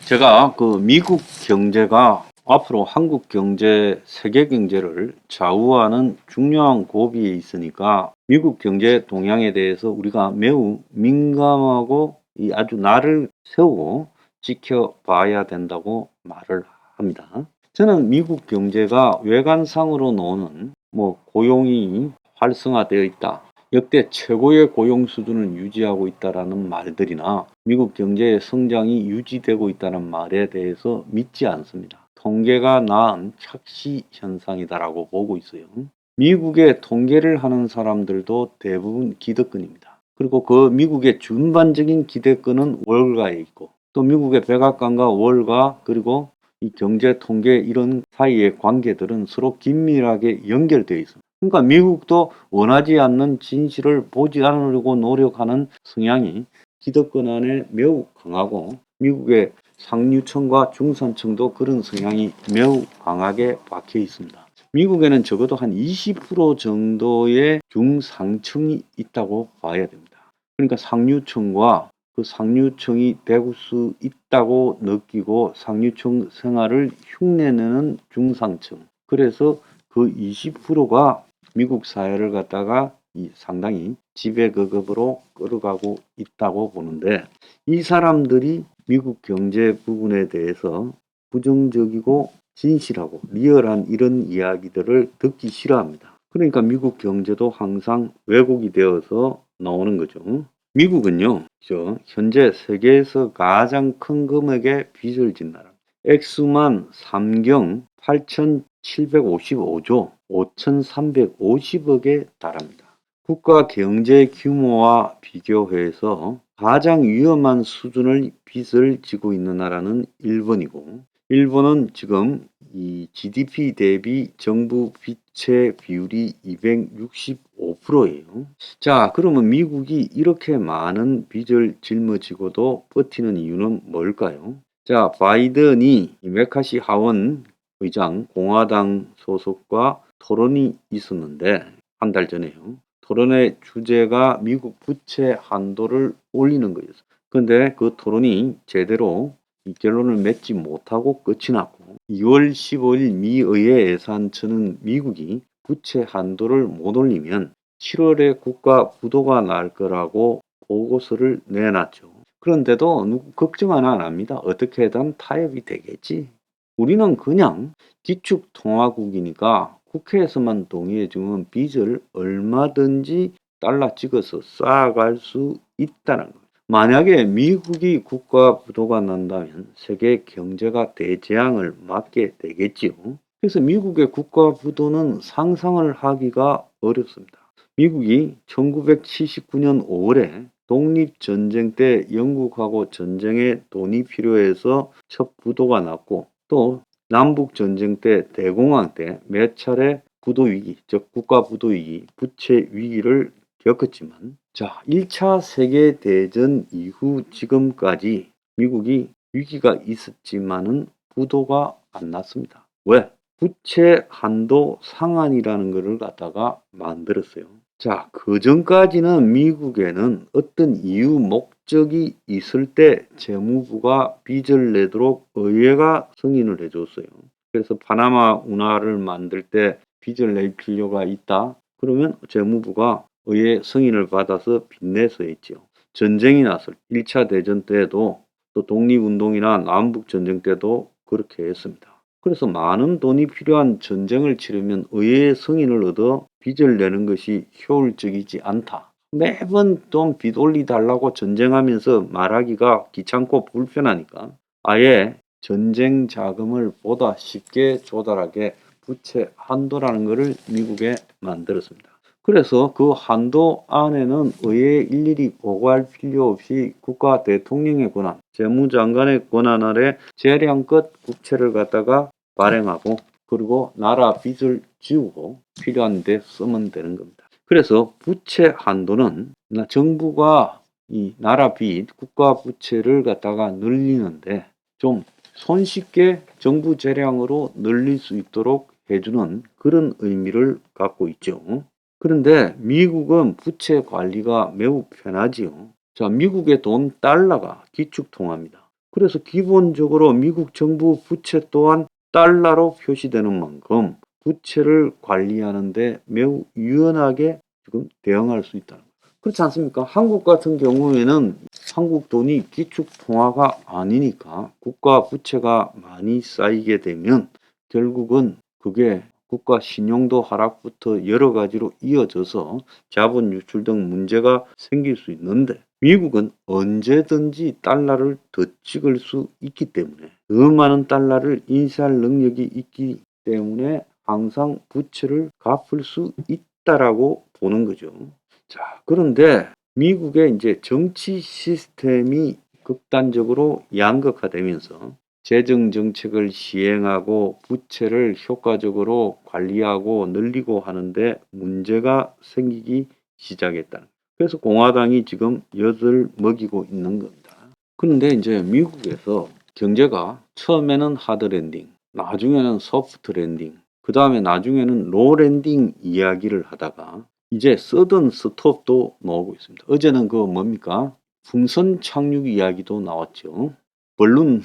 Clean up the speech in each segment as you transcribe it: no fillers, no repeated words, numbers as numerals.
제가 미국 경제가 앞으로 한국 경제, 세계 경제를 좌우하는 중요한 고비에 있으니까 미국 경제 동향에 대해서 우리가 매우 민감하고 아주 날을 세우고 지켜봐야 된다고 말을 합니다. 저는 미국 경제가 외관상으로 노는 고용이 활성화되어 있다. 역대 최고의 고용 수준을 유지하고 있다라는 말들이나 미국 경제의 성장이 유지되고 있다는 말에 대해서 믿지 않습니다. 통계가 낳은 착시 현상이다라고 보고 있어요. 미국의 통계를 하는 사람들도 대부분 기득권입니다. 그리고 그 미국의 전반적인 기득권은 월가에 있고 또 미국의 백악관과 월가 그리고 이 경제 통계 이런 사이의 관계들은 서로 긴밀하게 연결되어 있습니다. 그러니까 미국도 원하지 않는 진실을 보지 않으려고 노력하는 성향이 기득권 안에 매우 강하고 미국의 상류층과 중산층도 그런 성향이 매우 강하게 박혀 있습니다. 미국에는 적어도 한 20% 정도의 중상층이 있다고 봐야 됩니다. 그러니까 상류층과 그 상류층이 되고 수 있다고 느끼고 상류층 생활을 흉내내는 중상층. 그래서 그 20%가 미국 사회를 갖다가 상당히 지배계급으로 끌어가고 있다고 보는데 이 사람들이 미국 경제 부분에 대해서 부정적이고 진실하고 리얼한 이런 이야기들을 듣기 싫어합니다. 그러니까 미국 경제도 항상 왜곡이 되어서 나오는 거죠. 미국은요, 현재 세계에서 가장 큰 금액의 빚을 진 나라. 액수만 삼경 8,755조 5,350억에 달합니다. 국가 경제 규모와 비교해서 가장 위험한 수준의 빚을 지고 있는 나라는 일본이고, 일본은 지금 이 GDP 대비 정부 빚의 비율이 265%예요. 자, 그러면 미국이 이렇게 많은 빚을 짊어지고도 버티는 이유는 뭘까요? 자, 바이든이 메카시 하원 의장 공화당 소속과 토론이 있었는데 한 달 전에요. 토론의 주제가 미국 부채 한도를 올리는 거였어요. 그런데 그 토론이 제대로 이 결론을 맺지 못하고 끝이 났고 2월 15일 미 의회 예산처는 미국이 부채 한도를 못 올리면 7월에 국가 부도가 날 거라고 보고서를 내놨죠. 그런데도 누구 걱정 안 합니다. 어떻게든 타협이 되겠지. 우리는 그냥 기축통화국이니까 국회에서만 동의해주면 빚을 얼마든지 달러 찍어서 쌓아갈 수 있다는 거예요. 만약에 미국이 국가 부도가 난다면 세계 경제가 대재앙을 맞게 되겠지요. 그래서 미국의 국가 부도는 상상을 하기가 어렵습니다. 미국이 1979년 5월에 독립전쟁 때 영국하고 전쟁에 돈이 필요해서 첫 부도가 났고 또 남북전쟁 때 대공황 때 몇 차례 부도 위기, 즉 국가 부도 위기, 부채 위기를 겪었지만 자, 1차 세계대전 이후 지금까지 미국이 위기가 있었지만은 부도가 안 났습니다. 왜? 부채 한도 상한이라는 것을 갖다가 만들었어요. 자, 그 전까지는 미국에는 어떤 이유, 목적이 있을 때 재무부가 빚을 내도록 의회가 승인을 해줬어요. 그래서 파나마 운하를 만들 때 빚을 낼 필요가 있다. 그러면 재무부가 의회 승인을 받아서 빚내서 했죠. 전쟁이 났을 1차 대전 때도 또 독립운동이나 남북전쟁 때도 그렇게 했습니다. 그래서 많은 돈이 필요한 전쟁을 치르면 의회의 승인을 얻어 빚을 내는 것이 효율적이지 않다. 매번 돈 빚 올리달라고 전쟁하면서 말하기가 귀찮고 불편하니까 아예 전쟁 자금을 보다 쉽게 조달하게 부채 한도라는 것을 미국에 만들었습니다. 그래서 그 한도 안에는 의회에 일일이 보고할 필요 없이 국가 대통령의 권한, 재무장관의 권한 아래 재량껏 국채를 갖다가 발행하고 그리고 나라 빚을 지우고 필요한 데 쓰면 되는 겁니다. 그래서 부채 한도는 정부가 이 나라 빚, 국가 부채를 갖다가 늘리는데 좀 손쉽게 정부 재량으로 늘릴 수 있도록 해주는 그런 의미를 갖고 있죠. 그런데 미국은 부채 관리가 매우 편하지요. 자, 미국의 돈 달러가 기축통화입니다. 그래서 기본적으로 미국 정부 부채 또한 달러로 표시되는 만큼 부채를 관리하는 데 매우 유연하게 지금 대응할 수 있다는 거예요. 그렇지 않습니까? 한국 같은 경우에는 한국 돈이 기축 통화가 아니니까 국가 부채가 많이 쌓이게 되면 결국은 그게 국가 신용도 하락부터 여러 가지로 이어져서 자본 유출 등 문제가 생길 수 있는데 미국은 언제든지 달러를 더 찍을 수 있기 때문에 더 많은 달러를 인쇄할 능력이 있기 때문에 항상 부채를 갚을 수 있다라고 보는 거죠. 자, 그런데 미국의 이제 정치 시스템이 극단적으로 양극화되면서 재정 정책을 시행하고 부채를 효과적으로 관리하고 늘리고 하는데 문제가 생기기 시작했다는 거예요. 그래서 공화당이 지금 엿을 먹이고 있는 겁니다. 그런데 이제 미국에서 경제가 처음에는 하드 랜딩, 나중에는 소프트 랜딩, 그 다음에 나중에는 로 랜딩 이야기를 하다가 이제 서든 스톱도 나오고 있습니다. 어제는 그 뭡니까? 풍선 착륙 이야기도 나왔죠. 벌룬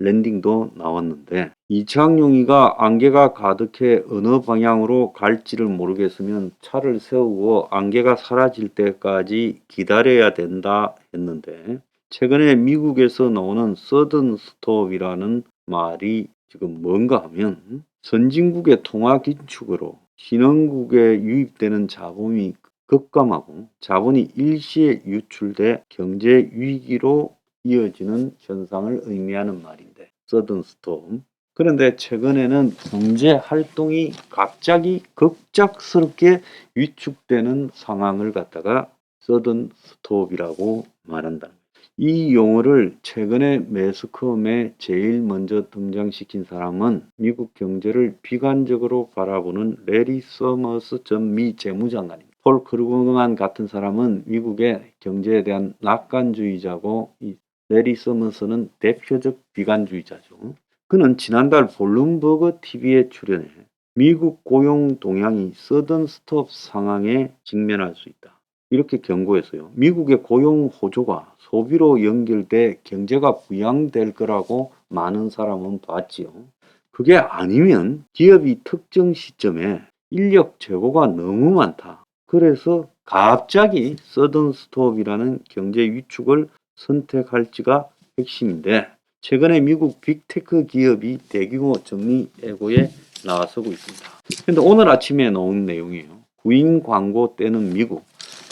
랜딩도 나왔는데 이창용이가 안개가 가득해 어느 방향으로 갈지를 모르겠으면 차를 세우고 안개가 사라질 때까지 기다려야 된다 했는데 최근에 미국에서 나오는 서든 스톱이라는 말이 지금 뭔가 하면 선진국의 통화 긴축으로 신흥국에 유입되는 자본이 급감하고 자본이 일시에 유출돼 경제 위기로 이어지는 현상을 의미하는 말인데 서든 스톰. 그런데 최근에는 경제 활동이 갑자기 급작스럽게 위축되는 상황을 갖다가 서든 스톱이라고 말한다. 이 용어를 최근에 매스컴에 제일 먼저 등장시킨 사람은 미국 경제를 비관적으로 바라보는 레리 서머스 전 미 재무장관입니다. 폴 크루그만 같은 사람은 미국의 경제에 대한 낙관주의자고 이 레리 서머스는 대표적 비관주의자죠. 그는 지난달 블룸버그 TV에 출연해 미국 고용 동향이 서든 스톱 상황에 직면할 수 있다. 이렇게 경고했어요. 미국의 고용 호조가 소비로 연결돼 경제가 부양될 거라고 많은 사람은 봤지요. 그게 아니면 기업이 특정 시점에 인력 재고가 너무 많다. 그래서 갑자기 서든 스톱이라는 경제 위축을 선택할지가 핵심인데 최근에 미국 빅테크 기업이 대규모 정리 예고에 나서고 있습니다. 근데 오늘 아침에 나온 내용이에요. 구인 광고 때는 미국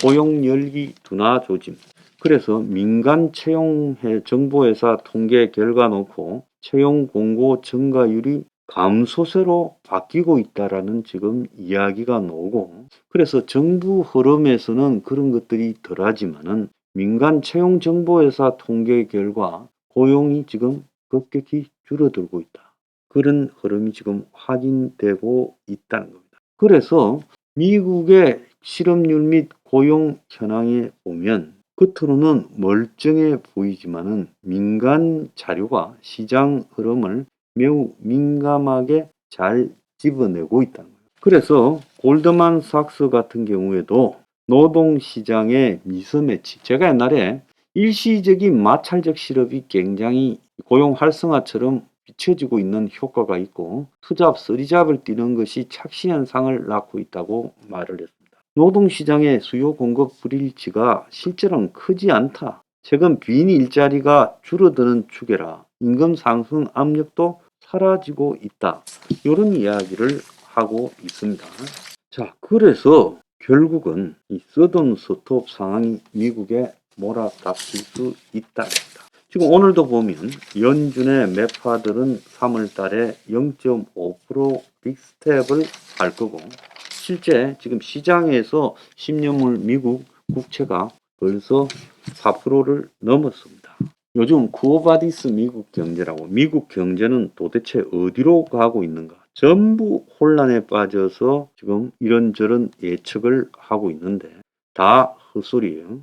고용 열기 둔화 조짐. 그래서 민간 채용 정보회사 통계 결과 놓고 채용 공고 증가율이 감소세로 바뀌고 있다라는 지금 이야기가 나오고 그래서 정부 흐름에서는 그런 것들이 덜하지만은 민간 채용 정보회사 통계 결과 고용이 지금 급격히 줄어들고 있다. 그런 흐름이 지금 확인되고 있다는 겁니다. 그래서 미국의 실업률 및 고용 현황에 보면 겉으로는 멀쩡해 보이지만은 민간 자료가 시장 흐름을 매우 민감하게 잘 집어내고 있다는 거예요. 그래서 골드만삭스 같은 경우에도 노동시장의 미스매치, 제가 옛날에 일시적인 마찰적 실업이 굉장히 고용 활성화처럼 비춰지고 있는 효과가 있고 투잡, 쓰리잡을 뛰는 것이 착시 현상을 낳고 있다고 말을 했습니다. 노동시장의 수요 공급 불일치가 실제로는 크지 않다. 최근 빈 일자리가 줄어드는 추계라 임금 상승 압력도 사라지고 있다. 이런 이야기를 하고 있습니다. 자, 그래서 결국은 이 서든 스톱 상황이 미국에 몰아닥칠 수 있답니다. 지금 오늘도 보면 연준의 매파들은 3월 달에 0.5% 빅스텝을 할 거고 실제 지금 시장에서 10년물 미국 국채가 벌써 4%를 넘었습니다. 요즘 쿠오바디스 미국 경제라고 미국 경제는 도대체 어디로 가고 있는가? 전부 혼란에 빠져서 지금 이런저런 예측을 하고 있는데 다 헛소리예요.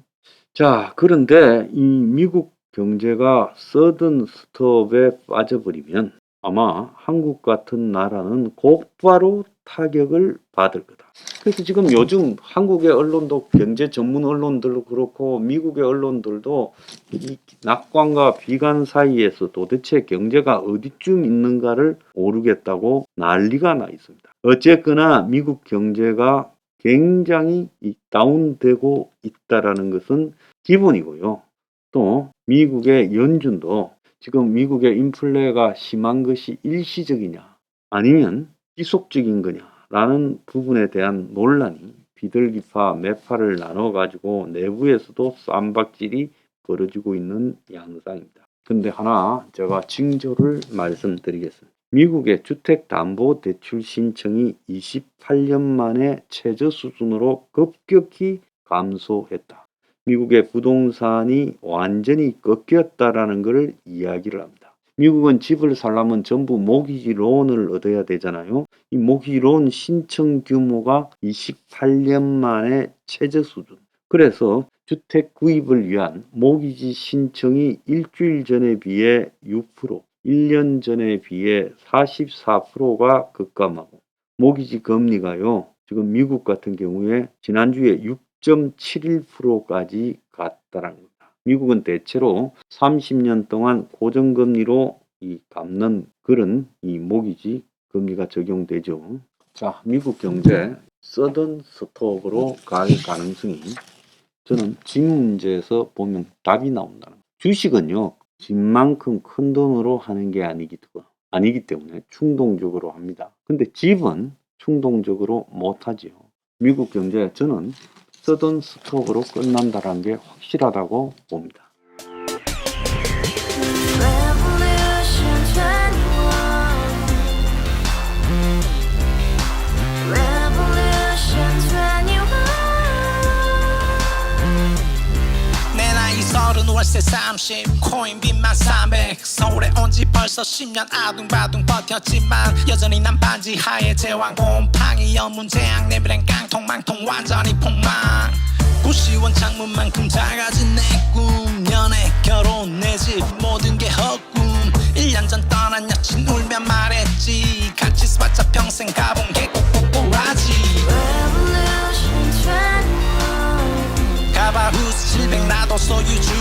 자, 그런데 이 미국 경제가 서든 스톱에 빠져버리면 아마 한국 같은 나라는 곧바로 타격을 받을 거다. 그래서 지금 요즘 한국의 언론도 경제 전문 언론들도 그렇고 미국의 언론들도 이 낙관과 비관 사이에서 도대체 경제가 어디쯤 있는가를 모르겠다고 난리가 나 있습니다. 어쨌거나 미국 경제가 굉장히 다운되고 있다라는 것은 기본이고요. 또 미국의 연준도 지금 미국의 인플레가 심한 것이 일시적이냐 아니면 지속적인 거냐라는 부분에 대한 논란이 비둘기파, 매파를 나눠 가지고 내부에서도 쌈박질이 벌어지고 있는 양상입니다. 근데 하나 제가 징조를 말씀드리겠습니다. 미국의 주택담보대출 신청이 28년 만에 최저 수준으로 급격히 감소했다. 미국의 부동산이 완전히 꺾였다라는 것을 이야기를 합니다. 미국은 집을 살려면 전부 모기지 론을 얻어야 되잖아요. 이 모기지 론 신청 규모가 28년 만에 최저 수준. 그래서 주택 구입을 위한 모기지 신청이 일주일 전에 비해 6%, 1년 전에 비해 44%가 급감하고 모기지 금리가요. 지금 미국 같은 경우에 지난주에 6.71%까지 갔다는 겁니다. 미국은 대체로 30년 동안 고정금리로 갚는 그런 모기지 금리가 적용되죠. 자, 미국 경제 서든 스톱으로 갈 가능성이 저는 집 문제에서 보면 답이 나온다는 거예요. 주식은요, 집만큼 큰 돈으로 하는 게 아니기 때문에 충동적으로 합니다. 근데 집은 충동적으로 못하지요. 미국 경제 저는 서든 스톱으로 끝난다는 게 확실하다고 봅니다. 월세 30 코인빚만 300 서울에 온 지 벌써 10년 아둥바둥 버텼지만 여전히 난 반지 하에 제왕 곰팡이 연문제약 내비랑 깡통망통 완전히 폭망 고시원 창문만큼 작아진 내 꿈 연애 결혼 내 집 모든 게 헛꿈 1년 전 떠난 여친 울며 말했지 같이 살자 평생 가본 게 꼭꼭꼭하지 가바후스 700 나도 소유주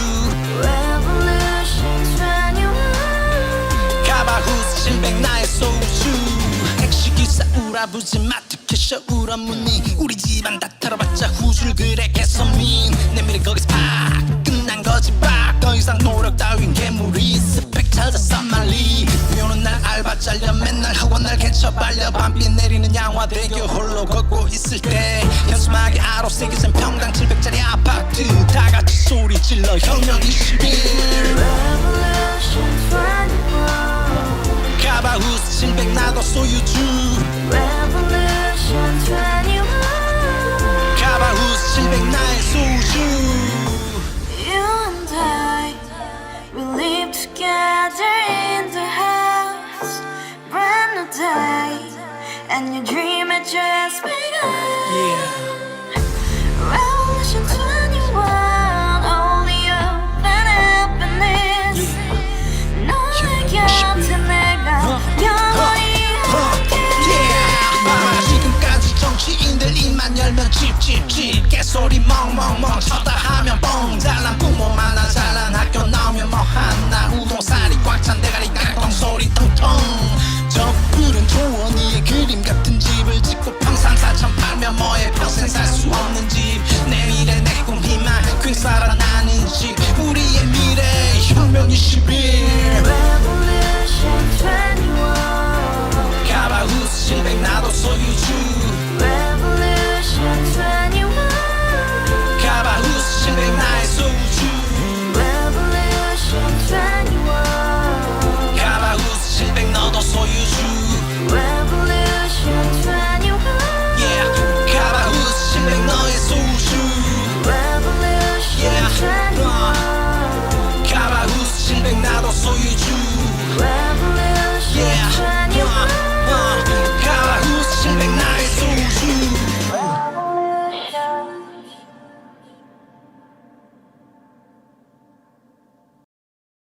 가바후스 700 나의 소유주 택시기사 우라부지 마트캐셔 우라무니 우리 집안 다 털어봤자 후줄 그래 개선민 내 미래 거기서 팍 끝난 거지 팍더 이상 노력 따윈 괴물이 스펙 찾아서 말리 비오는 날 알바 잘려 맨날 학원 날 개쳐 발려 밤비 내리는 양화대교 홀로 걷고 있을 때 현수막에 아로 새겨진 평당 700짜리 아파트 다같이 소리 질러 혁명 21 가바후스 700 나도 소유주 가바후스 700 나의 소유주 You and I, we live together in the house, brand new day, and your dream had just begun. Revolution 21, only open happiness. 너의 곁에 내가 영원히 함께. 지금까지 정치인들 입만 열면 찝찝찝 개소리 멍멍멍 쳤다 하면 뻥 잘난 뿐